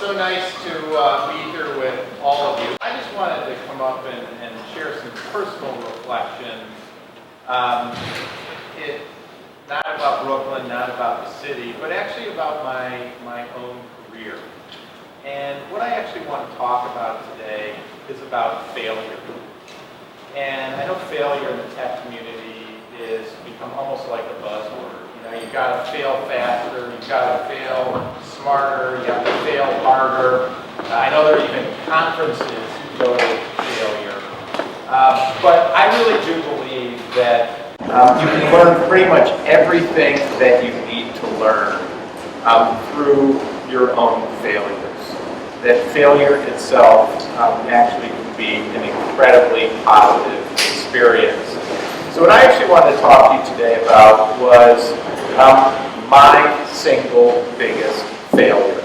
so nice to be here with all of you. I just wanted to come up and share some personal reflections. Not about Brooklyn, not about the city, but actually about my own career. And what I actually want to talk about today is about failure. And I know failure in the tech community has become almost like a buzzword. You know, you've got to fail faster, you've got to fail smarter, you have to fail harder. I know there are even conferences devoted to failure. But I really do believe that you can learn pretty much everything that you need to learn through your own failures. That failure itself actually can be an incredibly positive experience. So what I actually wanted to talk to you today about was my single biggest failure.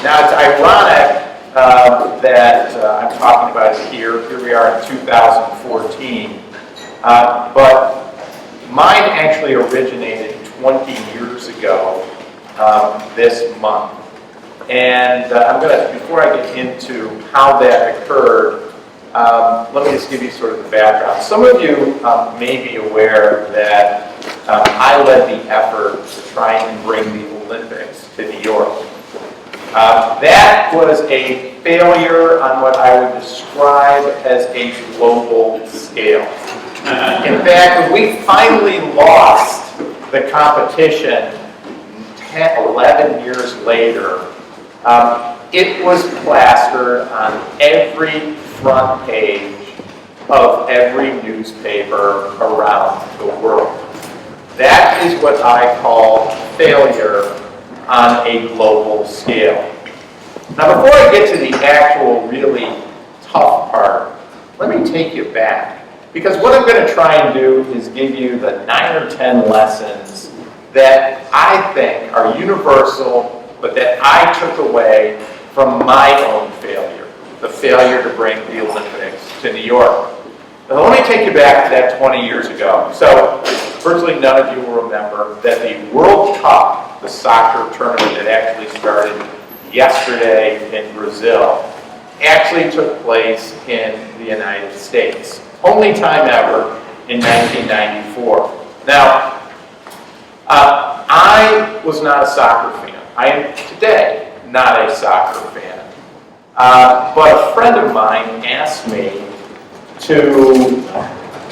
Now it's ironic that I'm talking about it here. Here we are in 2014. But mine actually originated 20 years ago this month. And I'm going to, before I get into how that occurred, let me just give you sort of the background. Some of you may be aware that I led the effort to try and bring the Olympics to New York. That was a failure on what I would describe as a global scale. In fact, when we finally lost the competition 11 years later, it was plastered on every front page of every newspaper around the world. That is what I call failure on a global scale. Now, before I get to the actual really tough part, let me take you back. Because what I'm going to try and do is give you the 9 or 10 lessons that I think are universal, but that I took away from my own failure, the failure to bring the Olympics to New York. Now, let me take you back to that 20 years ago. So, virtually none of you will remember that the World Cup, the soccer tournament that actually started yesterday in Brazil, actually took place in the United States. Only time ever in 1994. Now, I was not a soccer fan. I am today not a soccer fan. But a friend of mine asked me to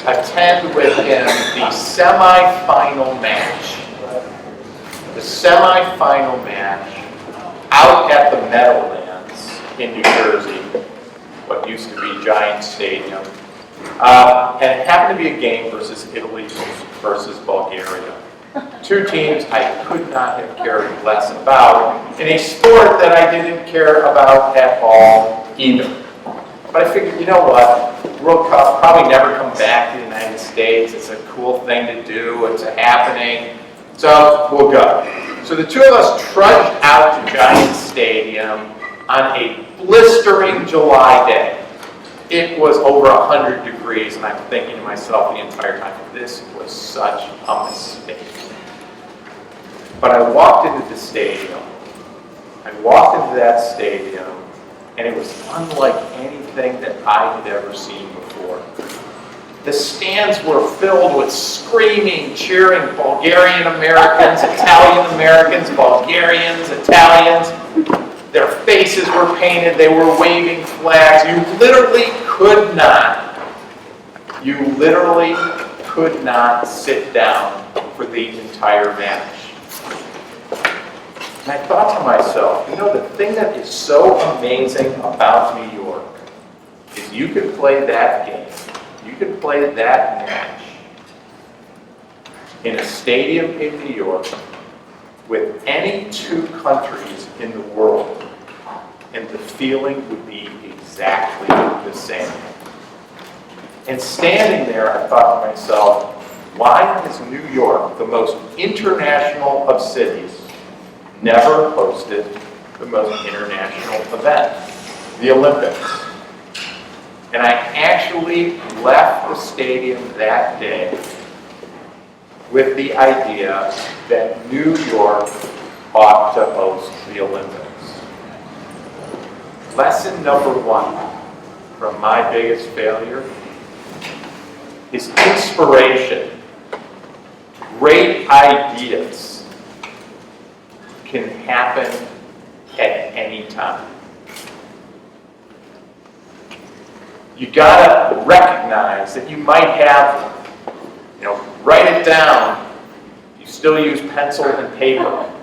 attend with him the semifinal match. The semifinal match out at the Meadowlands in New Jersey, what used to be Giant Stadium. And it happened to be a game versus Italy versus Bulgaria. Two teams I could not have cared less about in a sport that I didn't care about at all either. But I figured, you know what? World Cup probably never come back to the United States. It's a cool thing to do. It's a happening. So we'll go. So the two of us trudged out to Giant Stadium on a blistering July day. It was over 100 degrees, and I'm thinking to myself the entire time, this was such a mistake. But I walked into the stadium. I walked into that stadium, and it was unlike anything that I had ever seen before. The stands were filled with screaming, cheering Bulgarian Americans, Italian Americans, Bulgarians, Italians. Their faces were painted, they were waving flags. You literally could not sit down for the entire match. And I thought to myself, you know, the thing that is so amazing about New York is you could play that game, you could play that match in a stadium in New York with any two countries in the world, and the feeling would be exactly the same. And standing there, I thought to myself, why has New York, the most international of cities, never hosted the most international event, the Olympics? And I actually left the stadium that day with the idea that New York ought to host the Olympics. Lesson number one from my biggest failure is inspiration. Great ideas can happen at any time. You gotta recognize that you might have, write it down. You still use pencil and paper.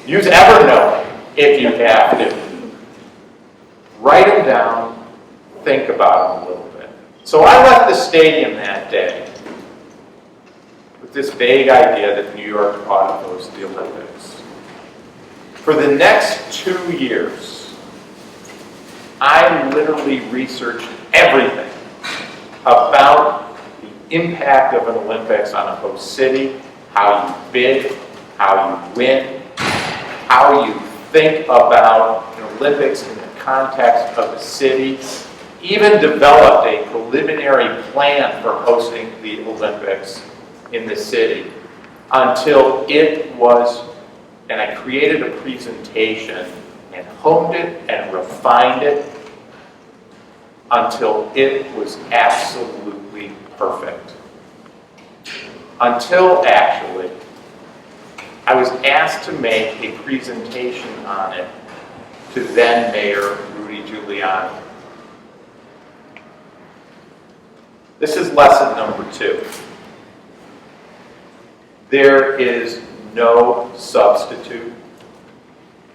Use Evernote if you have to. Write them down, think about them a little bit. So I left the stadium that day with this vague idea that New York ought to host the Olympics. For the next 2 years, I literally researched everything about the impact of an Olympics on a host city, how you bid, how you win, how you think about an Olympics in the context of the city, even developed a preliminary plan for hosting the Olympics in the city until it was, and I created a presentation and honed it and refined it until it was absolutely perfect. Until actually, I was asked to make a presentation on it to then Mayor Rudy Giuliani. This is lesson number 2. There is no substitute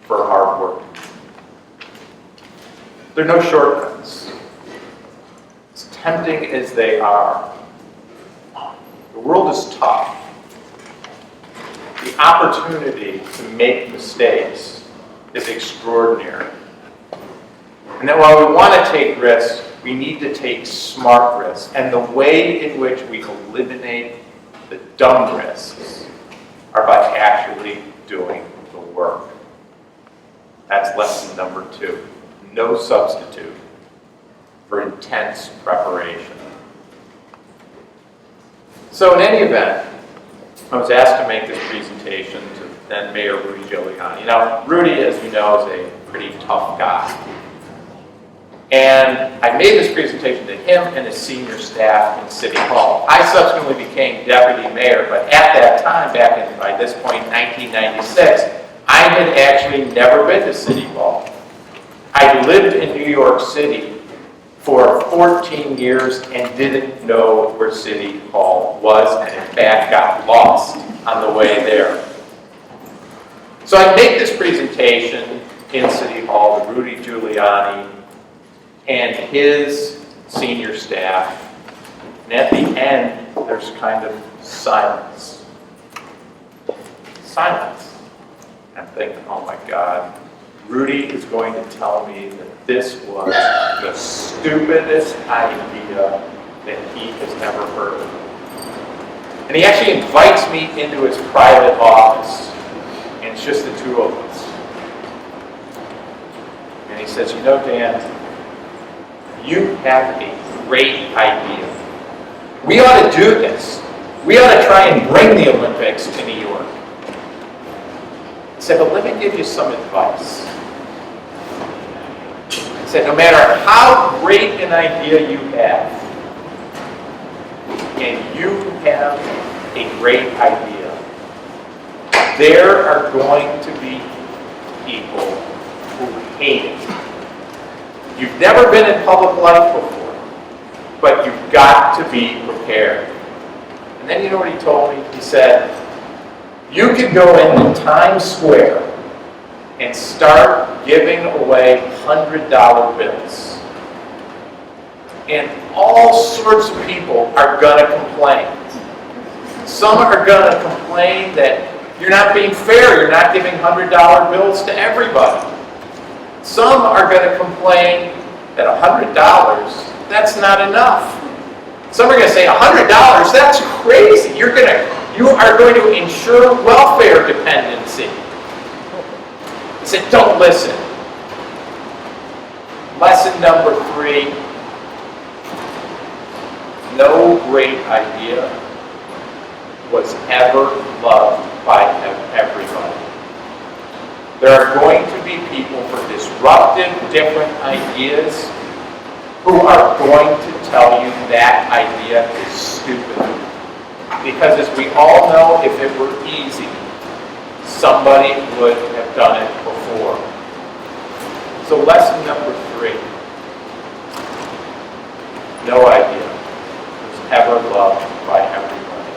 for hard work. There are no shortcuts. As tempting as they are, the world is tough. The opportunity to make mistakes is extraordinary. And that while we want to take risks, we need to take smart risks. And the way in which we eliminate the dumb risks are by actually doing the work. That's lesson number 2. No substitute for intense preparation. So in any event, I was asked to make this presentation to then Mayor Rudy Giuliani. Now, Rudy, as you know, is a pretty tough guy. And I made this presentation to him and his senior staff in City Hall. I subsequently became deputy mayor, but at that time, back in, by this point, 1996, I had actually never been to City Hall. I lived in New York City for 14 years and didn't know where City Hall was, and in fact got lost on the way there. So I make this presentation in City Hall to Rudy Giuliani and his senior staff, and at the end, there's kind of silence. Silence. I'm thinking, oh my God, Rudy is going to tell me that this was the stupidest idea that he has ever heard of. And he actually invites me into his private office, and it's just the two of us. And he says, Dan, you have a great idea. We ought to do this. We ought to try and bring the Olympics to New York. He said, but let me give you some advice. He said, no matter how great an idea you have, and you have a great idea, there are going to be people who hate it. You've never been in public life before, but you've got to be prepared. And then you know what he told me? He said, you can go into Times Square and start giving away $100 bills. And all sorts of people are going to complain. Some are going to complain that you're not being fair, you're not giving $100 bills to everybody. Some are going to complain that $100, that's not enough. Some are going to say, $100, that's crazy. You are going to ensure welfare dependency. He said, don't listen. Lesson number 3, no great idea was ever loved by everybody. There are going to be people for disruptive, different ideas who are going to tell you that idea is stupid. Because as we all know, if it were easy, somebody would have done it before. So lesson number 3. No idea was ever loved by everybody.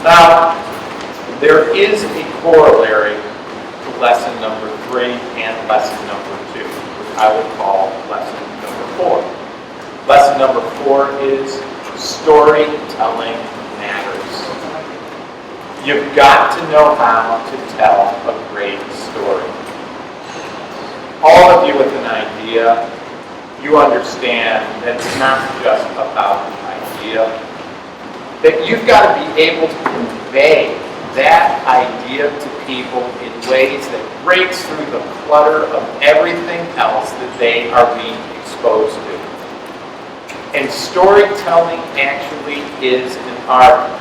Now, there is a corollary to lesson number 3 and lesson number 2, which I would call lesson number 4. Lesson number 4 is storytelling matters. You've got to know how to tell a great story. All of you with an idea, you understand that it's not just about the idea, that you've got to be able to convey that idea to people in ways that breaks through the clutter of everything else that they are being exposed to. And storytelling actually is an art.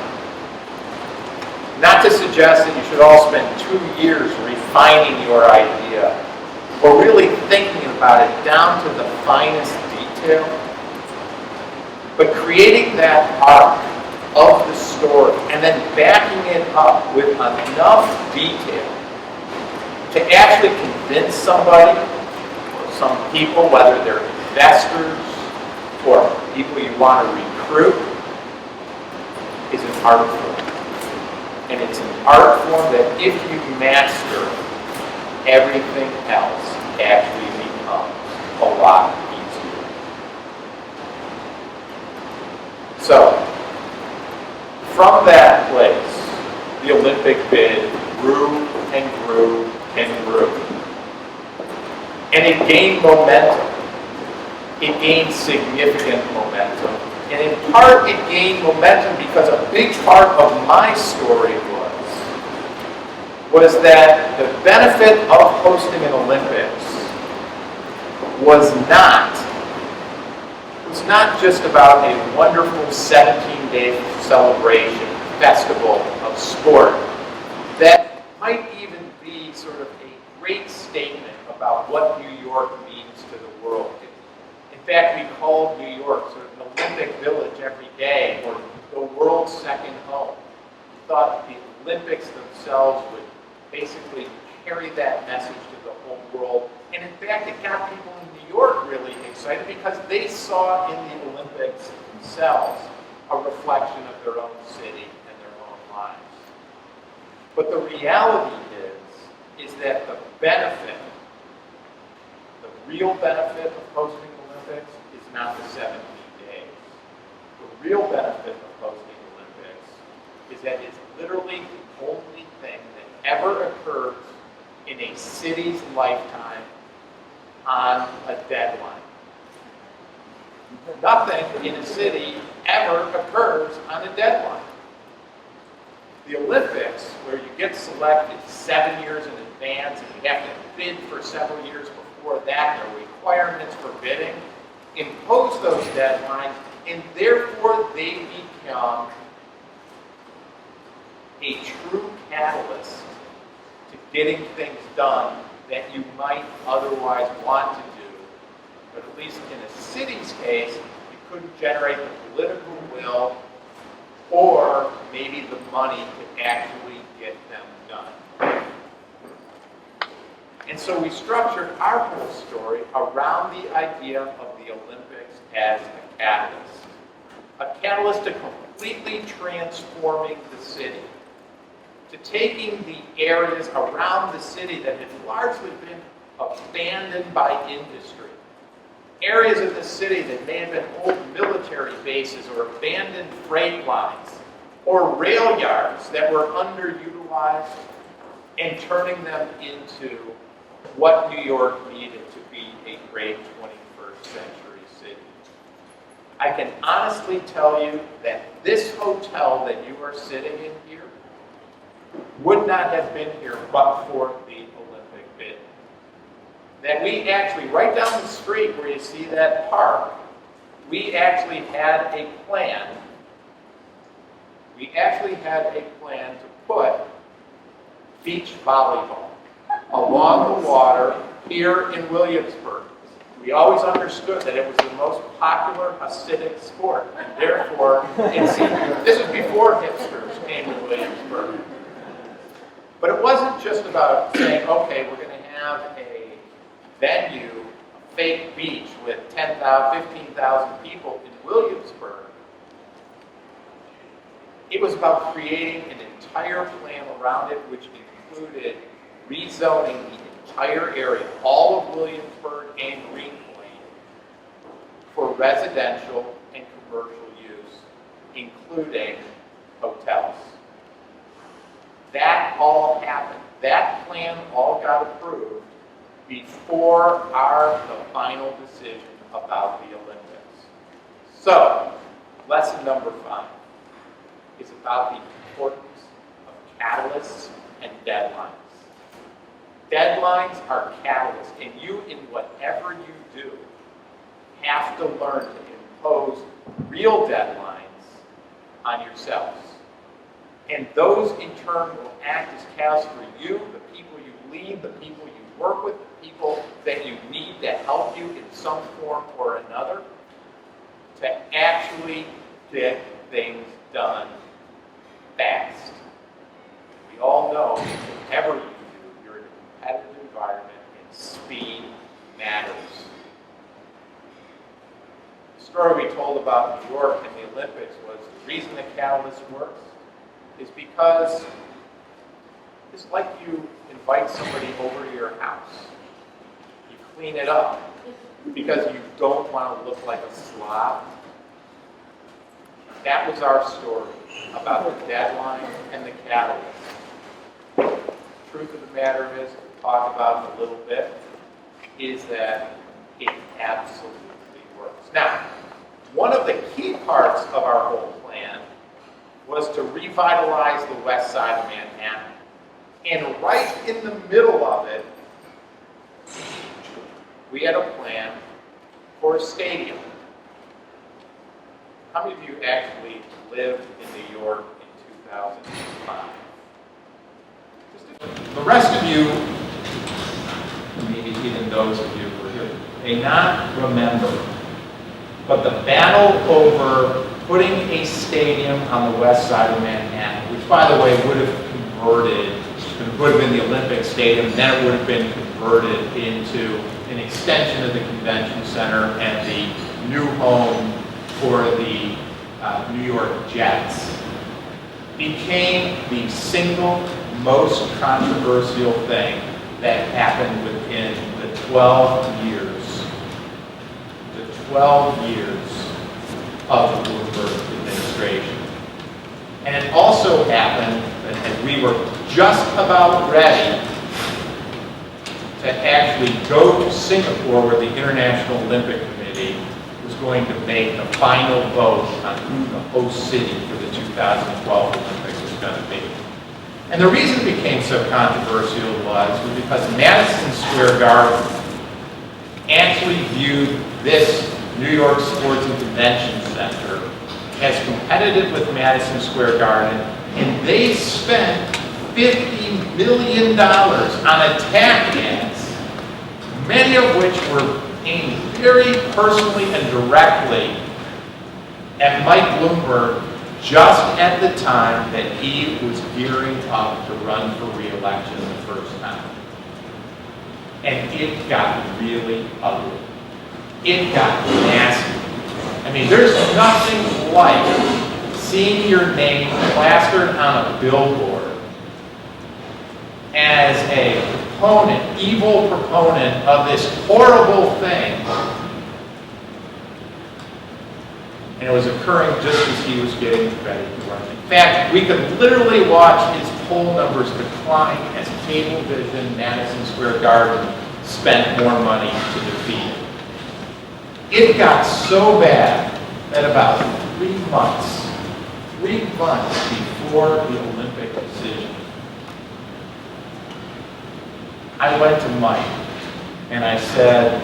Not to suggest that you should all spend 2 years refining your idea, or really thinking about it down to the finest detail, but creating that arc of the story and then backing it up with enough detail to actually convince somebody or some people, whether they're investors or people you want to recruit, is an art form. And it's an art form that if you master, everything else actually becomes a lot easier. So, from that place, the Olympic bid grew and grew and grew. And it gained momentum. It gained significant momentum. And in part, it gained momentum because a big part of my story was that the benefit of hosting an Olympics was not just about a wonderful 17-day celebration, festival of sport, that might even be sort of a great statement about what New York means to the world. In fact, we called New York sort of an Olympic village every day, or the world's second home. We thought the Olympics themselves would basically carry that message to the whole world. And in fact, it got people in New York really excited because they saw in the Olympics themselves a reflection of their own city and their own lives. But the reality is that the benefit, the real benefit of hosting Olympics is not the 17 days. The real benefit of hosting Olympics is that it's literally the only thing that ever occurs in a city's lifetime on a deadline. Nothing in a city ever occurs on a deadline. The Olympics, where you get selected 7 years in advance and you have to bid for several years before that, there are requirements for bidding, impose those deadlines, and therefore they become a true catalyst to getting things done that you might otherwise want to do. But at least in a city's case, you couldn't generate the political will or maybe the money to actually get them done. And so we structured our whole story around the idea of the Olympics as a catalyst. A catalyst to completely transforming the city, to taking the areas around the city that had largely been abandoned by industry, areas of the city that may have been old military bases or abandoned freight lines or rail yards that were underutilized, and turning them into what New York needed to be a great 21st century city. I can honestly tell you that this hotel that you are sitting in here would not have been here but for the Olympic bid. That we actually, right down the street where you see that park, we actually had a plan. We actually had a plan to put beach volleyball along the water here in Williamsburg. We always understood that it was the most popular Hasidic sport, and therefore, this was before hipsters came to Williamsburg. But it wasn't just about saying, okay, we're going to have a venue, a fake beach with 10,000, 15,000 people in Williamsburg. It was about creating an entire plan around it, which included rezoning the entire area, all of Williamsburg and Green Plain, for residential and commercial use, including hotels. That all happened. That plan all got approved before the final decision about the Olympics. So, lesson number 5 is about the importance of catalysts and deadlines. Deadlines are catalysts, and you, in whatever you do, have to learn to impose real deadlines on yourselves. And those, in turn, will act as catalysts for you, the people you lead, the people you work with, the people that you need to help you in some form or another, to actually get things done fast. We all know that whatever you do, you're in a competitive environment and speed matters. The story we told about New York and the Olympics was the reason the catalyst works is because it's like you invite somebody over to your house. You clean it up because you don't want to look like a slob. That was our story about the deadline and the catalyst. The truth of the matter is, we'll talk about in a little bit, is that it absolutely works. Now, one of the key parts of our whole plan was to revitalize the west side of Manhattan. And right in the middle of it, we had a plan for a stadium. How many of you actually lived in New York in 2005? The rest of you, maybe even those of you who were here, may not remember, but the battle over putting a stadium on the west side of Manhattan, which, by the way, would have been the Olympic Stadium, then it would have been converted into an extension of the convention center and the new home for the New York Jets, became the single most controversial thing that happened within the 12 years of the Bloomberg administration. And it also happened that as we were just about ready to actually go to Singapore, where the International Olympic Committee was going to make the final vote on who the host city for the 2012 Olympics was going to be. And the reason it became so controversial was because Madison Square Garden actually viewed this New York Sports and Convention Center as competitive with Madison Square Garden, and they spent $50 million on attack ads, many of which were aimed very personally and directly at Mike Bloomberg just at the time that he was gearing up to run for re-election the first time. And it got really ugly. It got nasty. I mean, there's nothing like seeing your name plastered on a billboard as a proponent, evil proponent of this horrible thing. And it was occurring just as he was getting ready to run. In fact, we could literally watch his poll numbers decline as Cablevision, Madison Square Garden spent more money to defeat it. It got so bad that about 3 months before the Olympic decision, I went to Mike and I said,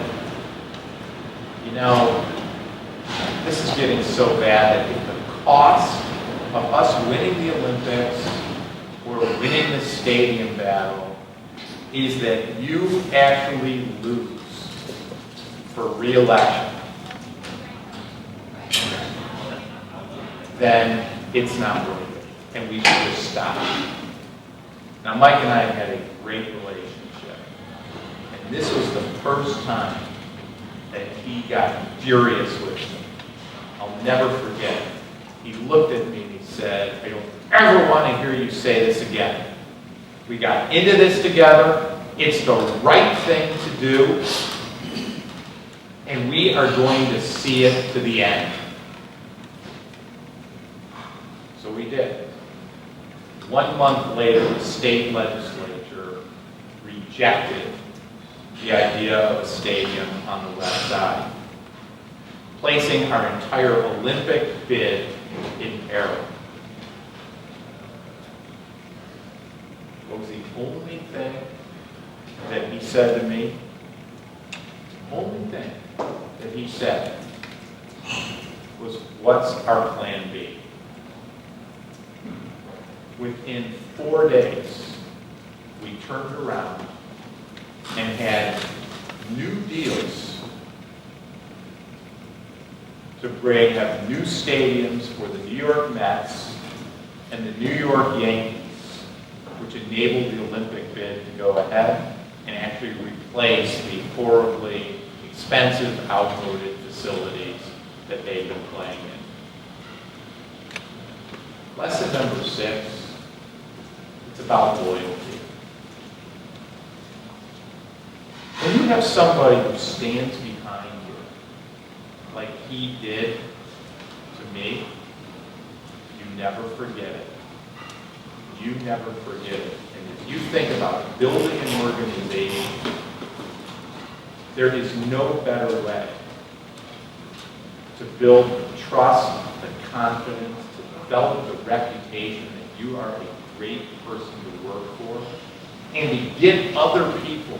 you know, this is getting so bad that if the cost of us winning the Olympics were we're winning the stadium battle is that you actually lose for re-election, then it's not worth it, and we should just stop. Now, Mike and I had a great relationship, and this was the first time that he got furious with me. I'll never forget. He looked at me and he said, "I don't ever want to hear you say this again. We got into this together. It's the right thing to do, and we are going to see it to the end." So we did. 1 month later, the state legislature rejected the idea of a stadium on the west side, placing our entire Olympic bid in peril. What was the only thing that he said to me? The only thing that he said was, "What's our plan B?" Within 4 days, we turned around and had new deals to have new stadiums for the New York Mets and the New York Yankees, which enabled the Olympic bid to go ahead and actually replace the horribly expensive, outmoded facilities that they've been playing in. Lesson number 6, it's about loyalty. When you have somebody who stands behind you, like he did to me, you never forget it. You never forget it. And if you think about building an organization, there is no better way to build the trust, the confidence, to develop the reputation that you are a great person to work for, and to get other people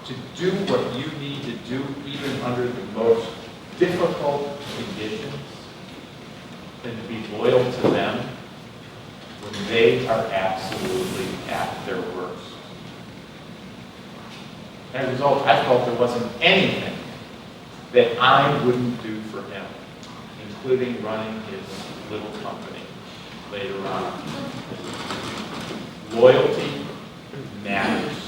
to do what you need to do even under the most difficult conditions, and to be loyal to them when they are absolutely at their worst. As a result, I felt there wasn't anything that I wouldn't do for him, including running his little company later on. Loyalty matters.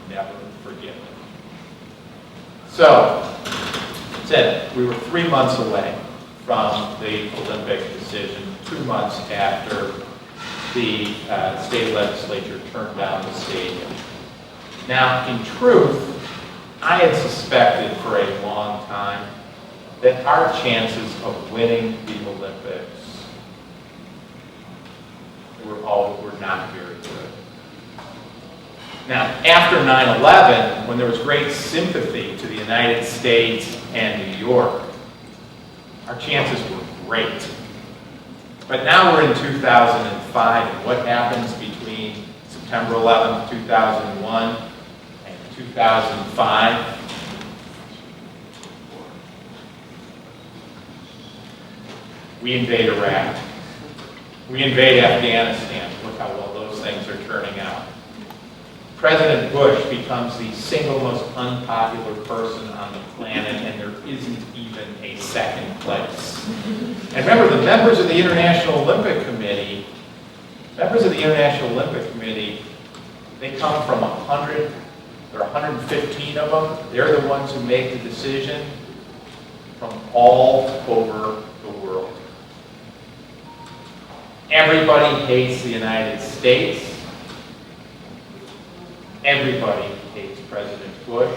Never forget it. So, we were 3 months away from the Olympic decision, 2 months after the state legislature turned down the stadium. Now, in truth, I had suspected for a long time that our chances of winning the Olympics were not very good. Now, after 9/11, when there was great sympathy to the United States and New York, our chances were great. But now we're in 2005, and what happens between September 11th, 2001 and 2005? We invade Iraq. We invade Afghanistan. Look how well those things are turning out. President Bush becomes the single most unpopular person on the planet, and there isn't even a second place. And remember, the members of the International Olympic Committee, they come from 100, there are 115 of them. They're the ones who make the decision from all over the world. Everybody hates the United States. Everybody hates President Bush.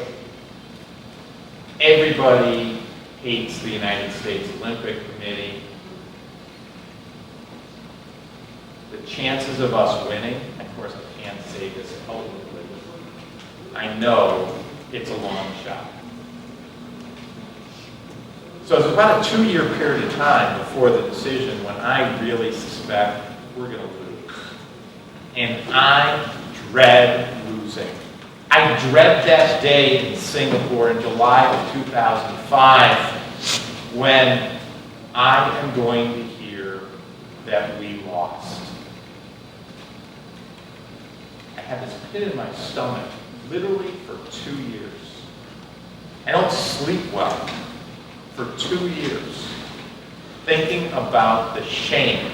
Everybody hates the United States Olympic Committee. The chances of us winning, of course I can't say this publicly, I know it's a long shot. So it's about a 2-year period of time before the decision when I really suspect we're going to lose. And I dread losing. I dread that day in Singapore in July of 2005 when I am going to hear that we lost. had this pit in my stomach, literally for 2 years. I don't sleep well for 2 years, thinking about the shame,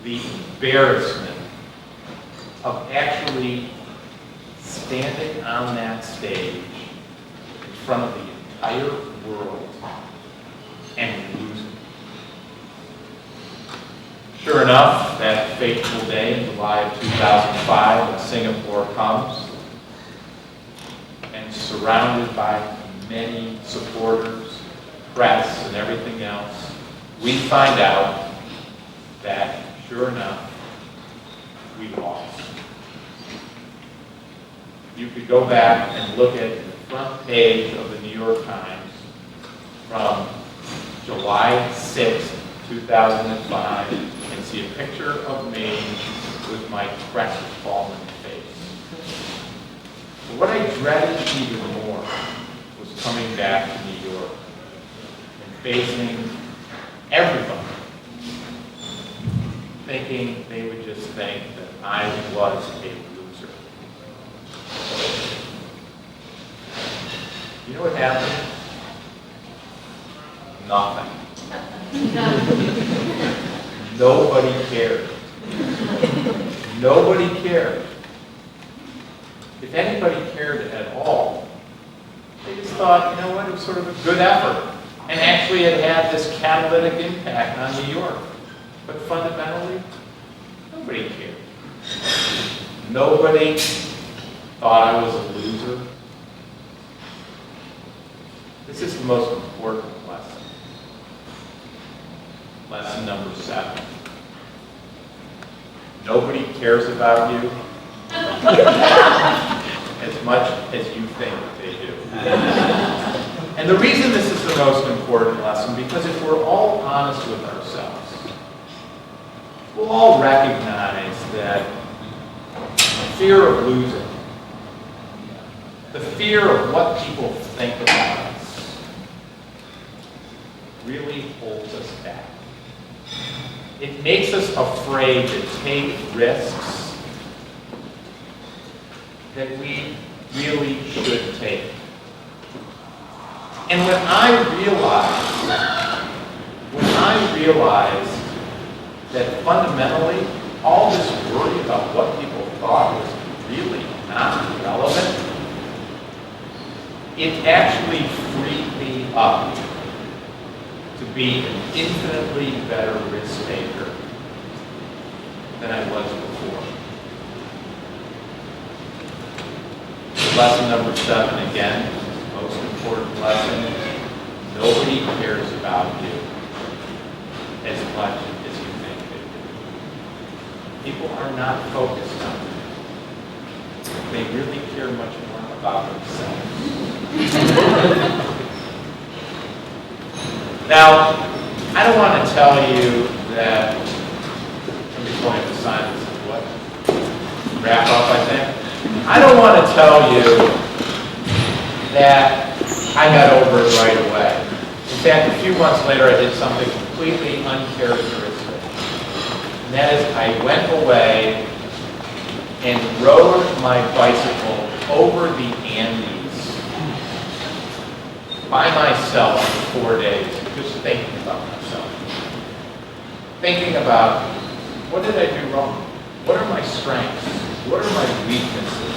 the embarrassment of actually standing on that stage in front of the entire world and losing. Sure enough, that fateful day in July of 2005 when Singapore comes, and surrounded by many supporters, press, and everything else, we find out that, sure enough, we lost. You could go back and look at the front page of the New York Times from July 6, 2005, and see a picture of me with my crestfallen face. But what I dreaded even more was coming back to New York and facing everybody, thinking they would just think that I was a loser. You know what happened? Nothing. Nobody cared. Nobody cared. If anybody cared at all, they just thought, you know what, it was sort of a good effort. And actually it had this catalytic impact on New York. But fundamentally, nobody cared. Nobody thought I was a loser. This is the most important lesson. Lesson number 7. Nobody cares about you as much as you think they do. And the reason this is the most important lesson, because if we're all honest with ourselves, we'll all recognize that the fear of losing, the fear of what people think about us, really holds us back. It makes us afraid to take risks that we really should take. And when I realized that fundamentally all this worry about what people thought was really not relevant, it actually freed me up to be an infinitely better risk taker than I was before. Lesson number 7, again, most important lesson: nobody cares about you as much as you think they do. People are not focused on you. They really care much more about themselves. Now, I don't want to tell you that, I'm just going to sign this, what? Wrap up, I think. I don't want to tell you that I got over it right away. In fact, a few months later, I did something completely uncharacteristic. And that is, I went away and rode my bicycle over the Andes by myself for 4 days, just thinking about myself. Thinking about, what did I do wrong? What are my strengths? What are my weaknesses?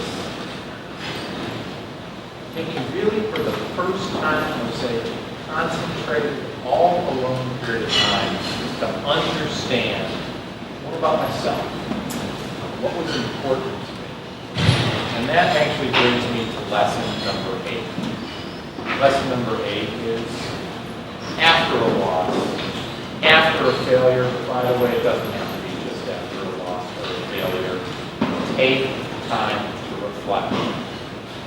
Taking really for the first time, I would say, concentrated all alone period of time just to understand more about myself, what was important to me. And that actually brings me to lesson number 8. Lesson number 8 is, after a loss, after a failure, by the way, it doesn't have to be just after a loss or a failure, take time to reflect.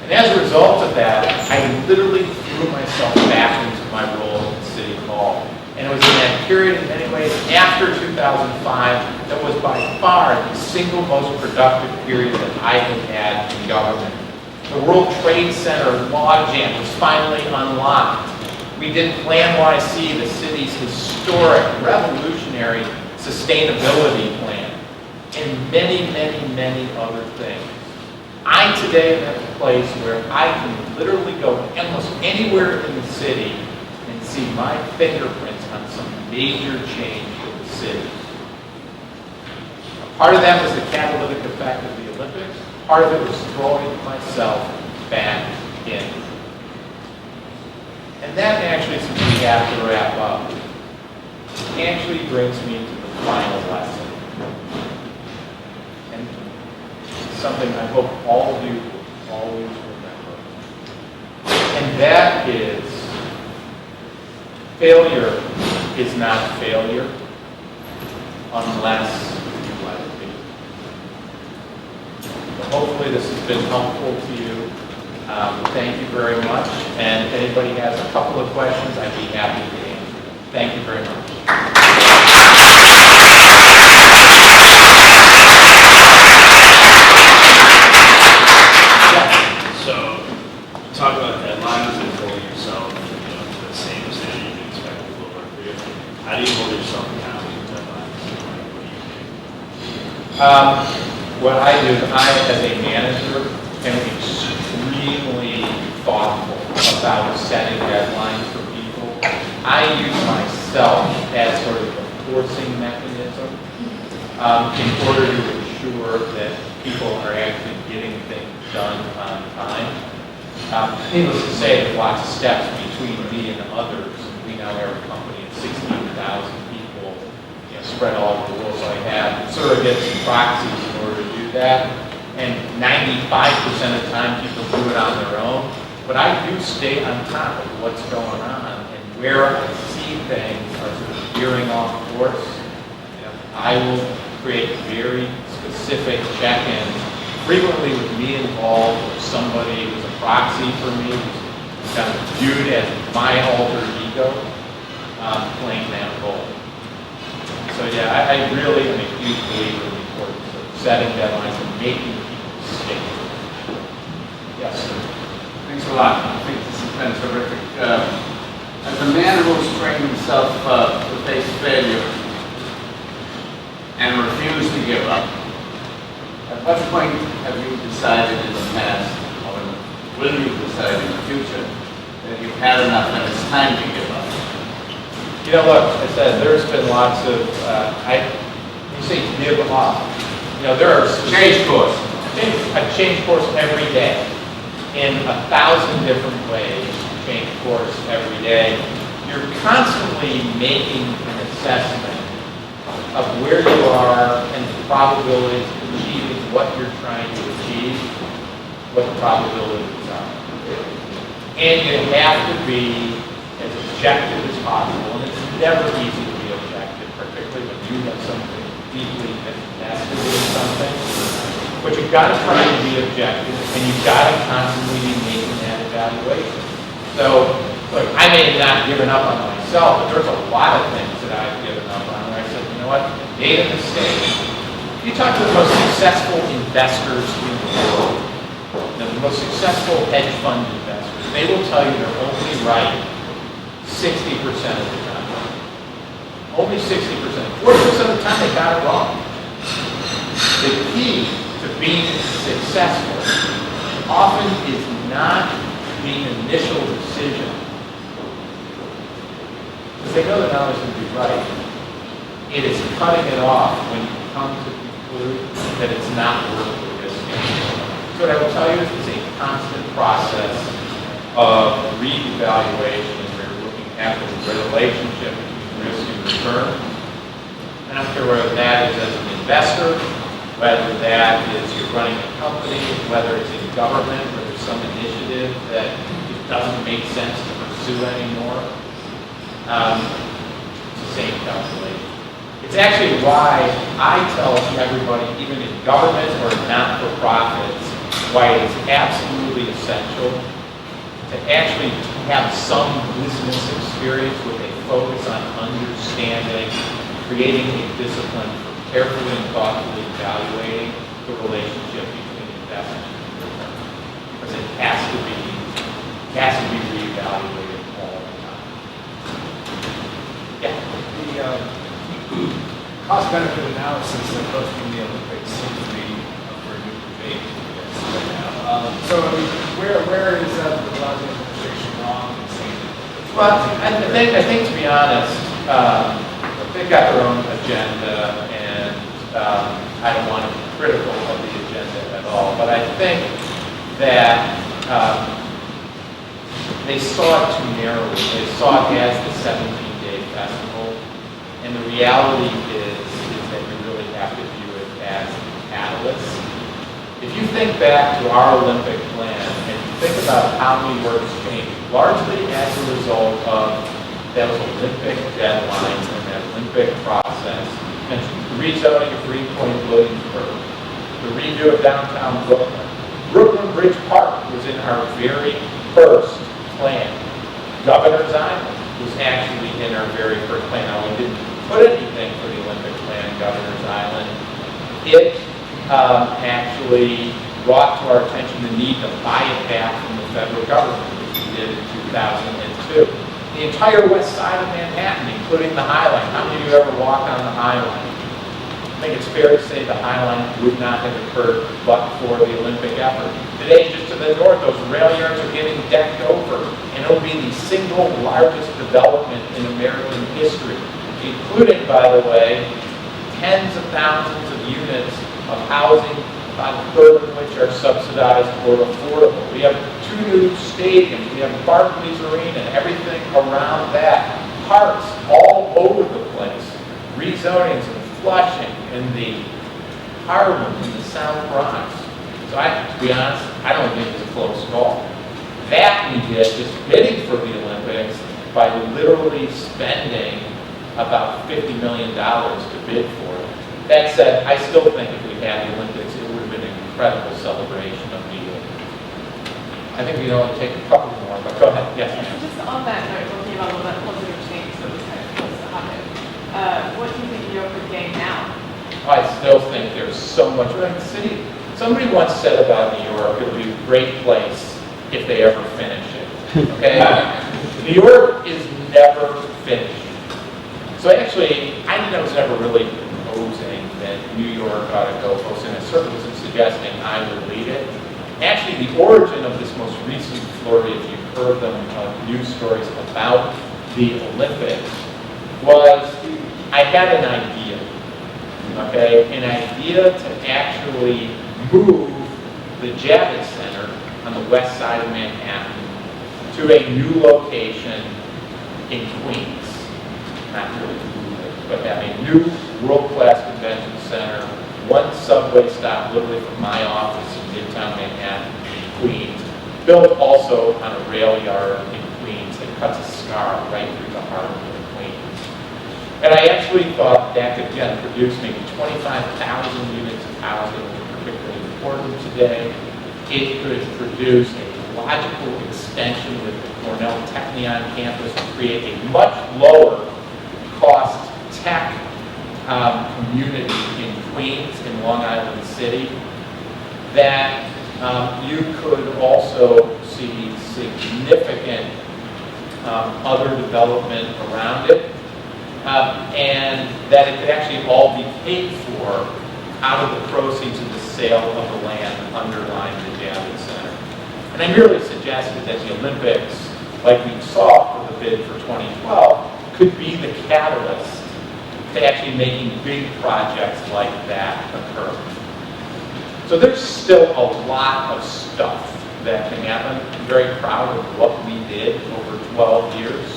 And as a result of that, I literally threw myself back into my role at City Hall. And it was in that period, in many ways, after 2005, that was by far the single most productive period that I had in government. The World Trade Center logjam was finally unlocked. We did Plan YC, the city's historic, revolutionary sustainability plan, and many, many, many other things. I today am at the place where I can literally go almost anywhere in the city and see my fingerprints on some major change in the city. Part of that was the catalytic effect of the Olympics. Part of it was throwing myself back in. And that actually, since we have to wrap up, actually brings me to the final lesson. And something I hope all of you will always remember. And that is, failure is not failure unless you let it be. So hopefully this has been helpful to you. Thank you very much. And if anybody has a couple of questions, I'd be happy to answer them. Thank you very much. So, talk about deadlines and holding yourself, to the same standard you can expect people to work for you. How do you hold yourself accountable to deadlines? What I do is I, as a manager, am extremely thoughtful about setting deadlines for people. I use myself as sort of a forcing mechanism in order to ensure that people are actually getting things done on time. Needless to say, there's lots of steps between me and others. We now have a company of 16,000 people spread all over the world, so I have surrogates and proxies in order to do that. And 95% of the time people do it on their own. But I do stay on top of what's going on and where I see things are sort of veering off course. I will create very specific check-ins, frequently with me involved, or somebody who's a proxy for me, who's kind of viewed as my alter ego, playing that role. So yeah, I really am a huge believer in the importance of setting deadlines and making people stick. Yes, sir. Thanks a lot. I think this has been terrific. As a man who's trained himself to face failure and refuse to give up, at what point have you decided in the past, or will you decide in the future, that you've had enough and it's time to give up? Look, I said there's been lots of, you say give up. There are Change course. I change course every day in 1,000 different ways. Change course every day. You're constantly making an assessment of where you are and the probabilities of achieving what you're trying to achieve, what the probabilities are. And you have to be as objective as possible. And it's never easy to be objective, particularly when you have something deeply invested in something. But you've got to try to be objective, and you've got to constantly be making that evaluation. So, look, I may have not given up on myself, but there's a lot of things that I've given up on where I said, you know what, made a mistake. If you talk to the most successful investors in the world, the most successful hedge fund investors, they will tell you they're only right 60% of the time. Only 60%. 40% of the time they got it wrong. The key to being successful often is not the initial decision, because they know they're not always going to be right. It is cutting it off when you come to conclude that it's not worth the risk anymore. So what I will tell you is it's a constant process of reevaluation where you're looking at the relationship between risk and return. I don't care whether that is as an investor, whether that is you're running a company, whether it's in government, where there's some initiative that just doesn't make sense to pursue anymore. It's the same calculation. It's actually why I tell everybody, even in government or not-for-profits, why it is absolutely essential to actually have some business experience with a focus on understanding, creating a discipline for carefully and thoughtfully evaluating the relationship between investment and return. Because it has to be reevaluated all the time. Yeah. The cost-benefit analysis that goes from the Olympics seems to be up for a new debate right now. So where is the Blasey administration wrong in saying? Well, I think to be honest, they've got their own agenda, and I don't want to be critical of the agenda at all. But I think that they saw it too narrowly. They saw it as the 17-day festival, and the reality is that you really have to view it as a catalyst. If you think back to our Olympic plan, and you think about how New York's changed, largely as a result of those Olympic deadlines and that Olympic process, you mentioned the rezoning of Greenpoint Williamsburg, the redo of downtown Brooklyn. Brooklyn Bridge Park was in our very first plan. Governor's Island was actually in our very first plan. Now, we didn't put anything for the Olympic plan in Governor's Island. It actually brought to our attention the need to buy it back from the federal government, which we did in 2002. The entire west side of Manhattan, including the High Line. How many of you ever walked on the High Line? I think it's fair to say the High Line would not have occurred but for the Olympic effort. Today, just to the north, those rail yards are getting decked over, and it'll be the single largest development in American history, including, by the way, tens of thousands of units of housing, about a third of which are subsidized or affordable. We have 2 new stadiums. We have Barclays Arena and everything around that. Parks all over the place. Rezonings in Flushing, in the Harlem, in the South Bronx. So to be honest, I don't think it's a close call. That we did just bidding for the Olympics by literally spending about $50 million to bid for it. That said, I still think if we had the Olympics, it would have been an incredible celebration of New York. I think we can only take a couple more, but go ahead. Yes, Yeah, ma'am. so just on that note, talking about all that positive change that was kind of close to happen, what do you think New York would gain now? I still think there's so much. The city. Somebody once said about New York, it would be a great place if they ever finish it. Okay? New York is never finished. So actually, I was never really proposing that New York ought to go close, and I certainly wasn't suggesting I would lead it. Actually, the origin of this most recent flurry, if you've heard them, news stories about the Olympics, was I had an idea, okay? An idea to actually move the Javits Center on the west side of Manhattan to a new location in Queens. Not really move it, but have a new world-class convention center, one subway stop literally from my office in Midtown Manhattan in Queens, built also on a rail yard in Queens that cuts a scar right through the heart of Queens. And I actually thought that could, again, produce maybe 25,000 units of housing, which are particularly important today. It could produce a logical extension with the Cornell Technion campus to create a much lower cost tech community in Queens, in Long Island City, that you could also see significant other development around it, and that it could actually all be paid for out of the proceeds of the sale of the land underlying the Javits Center. And I merely suggested that the Olympics, like we saw for the bid for 2012, could be the catalyst to actually making big projects like that occur. So there's still a lot of stuff that can happen. I'm very proud of what we did over 12 years.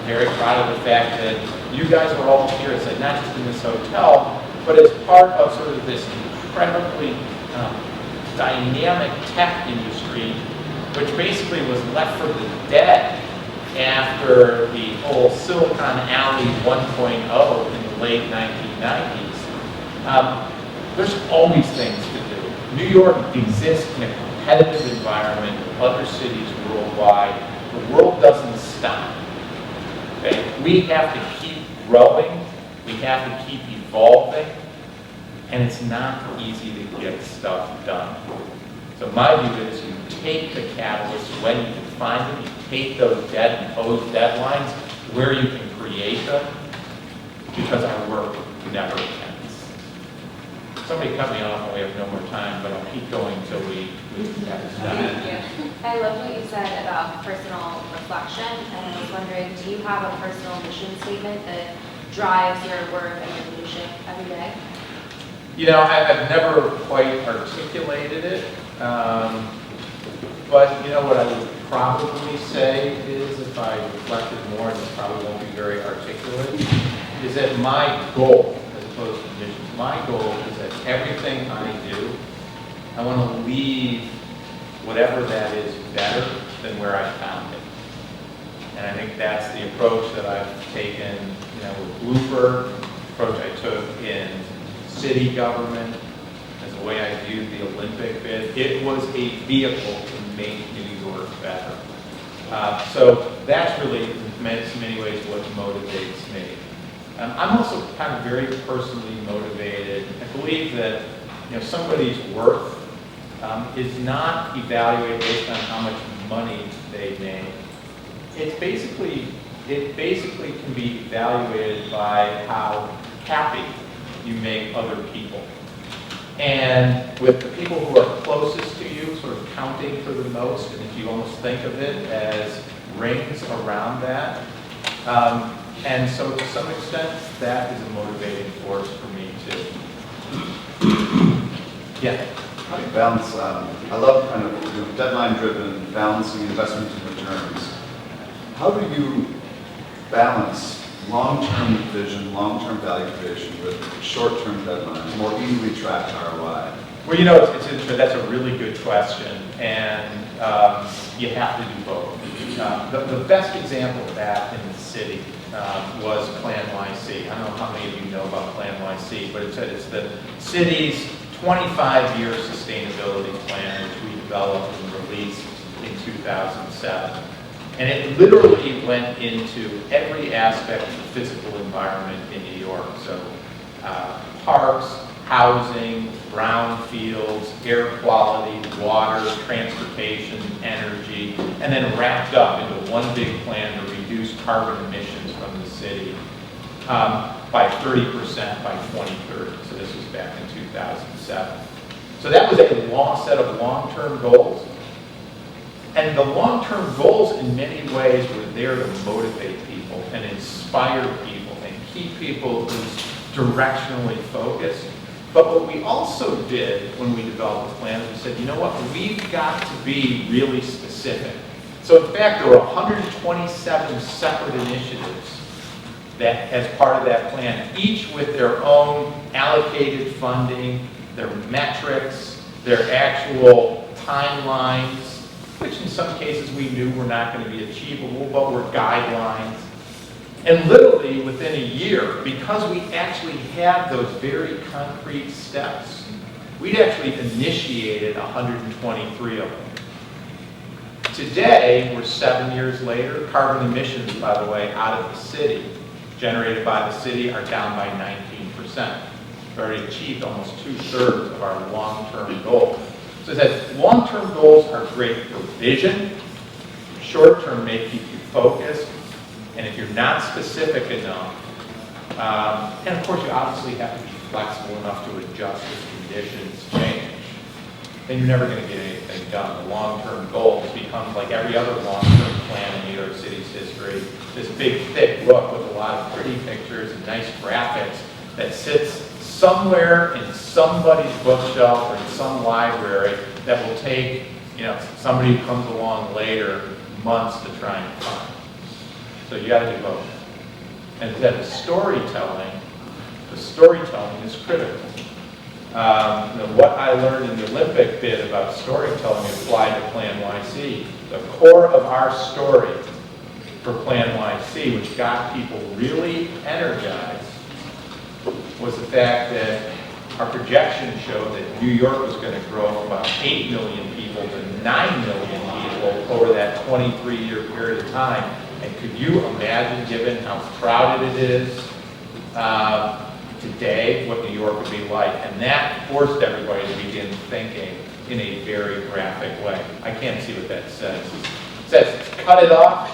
Very proud of the fact that you guys were all here, not just in this hotel, but as part of sort of this incredibly dynamic tech industry, which basically was left for the dead after the whole Silicon Alley 1.0 in the late 1990s. There's always things to do. New York exists in a competitive environment with other cities worldwide. The world doesn't stop. Okay? We have to keep growing. We have to keep evolving. And it's not easy to get stuff done. So my view is you take the catalysts when you can find them, you take those imposed deadlines where you can create them, because our work never ends. Somebody cut me off and we have no more time, but I'll keep going until we have Thank you. I loved what you said about personal reflection, and I was wondering, do you have a personal mission statement that drives your work and your leadership every day? You know, I've never quite articulated it, but you know what I would probably say is, if I reflected more, and this probably won't be very articulate, is that my goal, as opposed to mission, my goal is that everything I do, I want to leave whatever that is better than where I found it. And I think that's the approach that I've taken, you know, with Bloomberg, the approach I took in city government, as the way I viewed the Olympic bid. It was a vehicle to make New York better. So that's really, in many ways, what motivates me. I'm also kind of very personally motivated. I believe that, you know, somebody's worth is not evaluated based on how much money they make. It basically can be evaluated by how happy you make other people. And with the people who are closest to you sort of counting for the most, and if you almost think of it as rings around that, and so to some extent, that is a motivating force for me too. Yeah. How do you balance, I love kind of deadline-driven, balancing investment and returns. How do you balance long-term vision, long-term value creation with short-term deadlines, more easily tracked ROI? Well, you know, it's interesting. That's a really good question, and you have to do both. The best example of that in the city was Plan YC. I don't know how many of you know about Plan YC, but it's the city's 25-year sustainability plan, which we developed and released in 2007. And it literally went into every aspect of the physical environment in New York. So parks, housing, brownfields, air quality, water, transportation, energy, and then wrapped up into one big plan to reduce carbon emissions from the city by 30% by 2030. So this was back in 2007. So that was a long set of long-term goals. And the long-term goals in many ways were there to motivate people and inspire people and keep people directionally focused. But what we also did when we developed the plan is we said, you know what, we've got to be really specific. So in fact, there were 127 separate initiatives that, as part of that plan, each with their own allocated funding, their metrics, their actual timelines, which in some cases we knew were not going to be achievable, but were guidelines. And literally within a year, because we actually had those very concrete steps, we'd actually initiated 123 of them. Today, we're 7 years later. Carbon emissions, by the way, out of the city, generated by the city, are down by 19%. We've already achieved almost 2/3 of our long-term goals. So that long-term goals are great for vision. Short-term may keep you focused. And if you're not specific enough, and of course you obviously have to be flexible enough to adjust as conditions change, then you're never going to get anything done. The long-term goals become like every other long-term plan in New York City's history, this big, thick book with a lot of pretty pictures and nice graphics that sits somewhere in somebody's bookshelf or in some library that will take, you know, somebody who comes along later months to try and find. So you got to do both. And then the storytelling is critical. What I learned in the Olympic bid about storytelling applied to Plan YC. The core of our story for Plan YC, which got people really energized, was the fact that our projections showed that New York was going to grow from about 8 million people to 9 million people over that 23-year period of time. And could you imagine, given how crowded it is today, what New York would be like? And that forced everybody to begin thinking in a very graphic way. I can't see what that says. It says, cut it off.